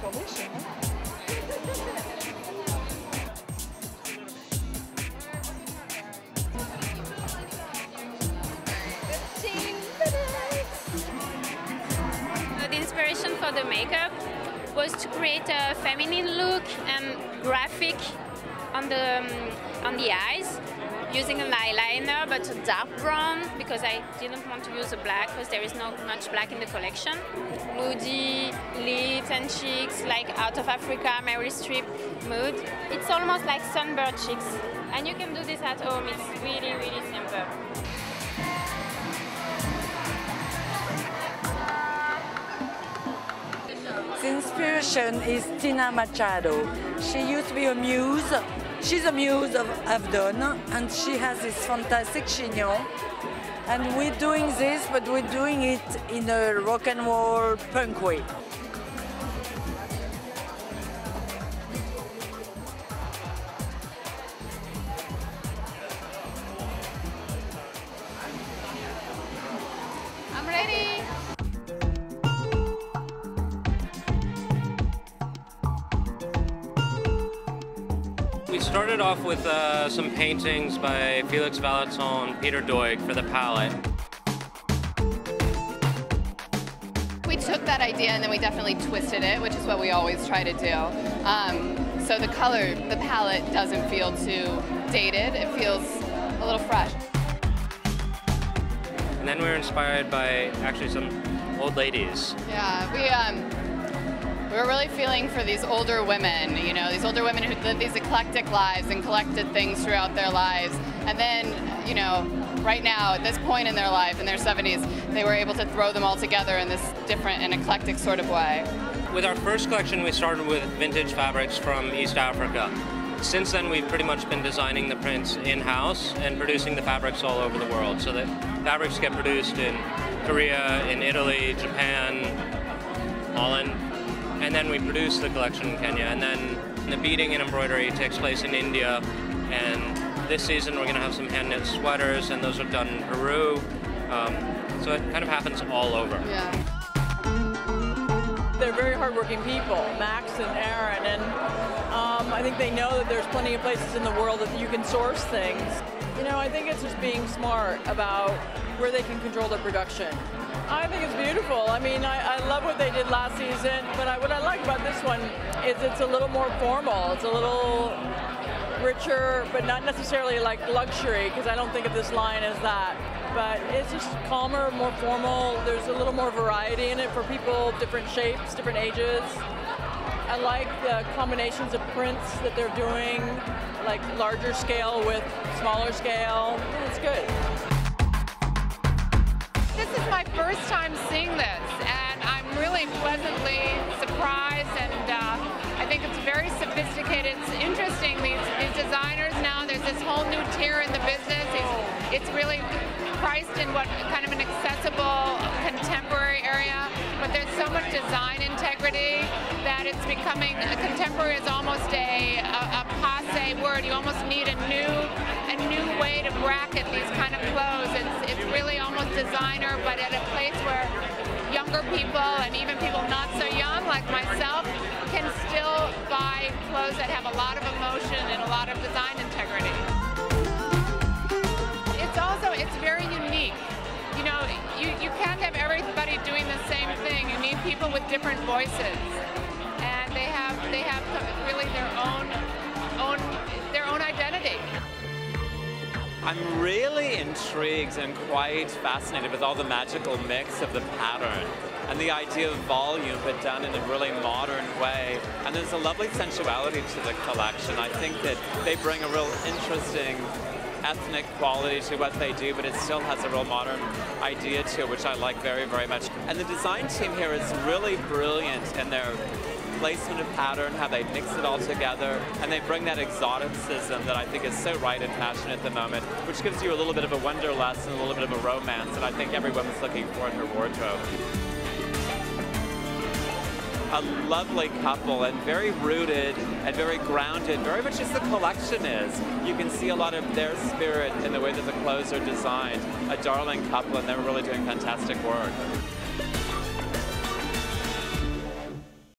Information. The inspiration for the makeup was to create a feminine look and graphic on the eyes, using an eyeliner but a dark brown because I didn't want to use a black because there is not much black in the collection. Moody lips and cheeks, like out of Africa, Meryl Streep mood. It's almost like sunburned cheeks, and you can do this at home. It's really, really simple. The inspiration is Tina Machado. She used to be a muse. She's a muse of Avdon, and she has this fantastic chignon. And we're doing this, but we're doing it in a rock and roll punk way. I'm ready. We started off with some paintings by Felix Valaton and Peter Doig for the palette. We took that idea and then we definitely twisted it, which is what we always try to do. So the color, the palette doesn't feel too dated. It feels a little fresh. And then we were inspired by actually some old ladies. Yeah, we were really feeling for these older women, you know, these older women who lived these eclectic lives and collected things throughout their lives. And then, you know, right now, at this point in their life, in their 70s, they were able to throw them all together in this different and eclectic sort of way. With our first collection, we started with vintage fabrics from East Africa. Since then, we've pretty much been designing the prints in-house and producing the fabrics all over the world. So that fabrics get produced in Korea, in Italy, Japan, Holland. And then we produce the collection in Kenya. And then the beading and embroidery takes place in India. And this season, we're going to have some hand-knit sweaters, and those are done in Peru. So it kind of happens all over. Yeah. They're very hardworking people, Max and Aaron, and I think they know that there's plenty of places in the world that you can source things. You know, I think it's just being smart about where they can control their production. I think it's beautiful. I mean, I love what they did last season, but what I like about this one is it's a little more formal. It's a little richer, but not necessarily like luxury, because I don't think of this line as that. But it's just calmer, more formal. There's a little more variety in it for people, different shapes, different ages. I like the combinations of prints that they're doing, like larger scale with smaller scale. It's good. This is my first time seeing this, and I'm really pleasantly surprised, and I think it's very sophisticated. It's interesting, these designers now, there's this whole new tier in the business. It's really priced in what kind of an accessible, contemporary area, but there's so much design integrity that it's becoming, contemporary is almost a passe word. You almost need a new way to bracket these kind of clothes. It's really almost designer, but at a place where younger people and even people not so young like myself can still buy clothes that have a lot of emotion and a lot of design integrity. It's very unique. You know, you can't have everybody doing the same thing. You need people with different voices, and they have really their own identity. I'm really intrigued and quite fascinated with all the magical mix of the pattern and the idea of volume, but done in a really modern way. And there's a lovely sensuality to the collection. I think that they bring a real interesting ethnic quality to what they do, but it still has a real modern idea to it, which I like very, very much. And the design team here is really brilliant in their placement of pattern, how they mix it all together, and they bring that exoticism that I think is so right in fashion at the moment, which gives you a little bit of a wanderlust and a little bit of a romance that I think every woman's looking for in her wardrobe. A lovely couple, and very rooted and very grounded, very much as the collection is. You can see a lot of their spirit in the way that the clothes are designed. A darling couple, and they're really doing fantastic work.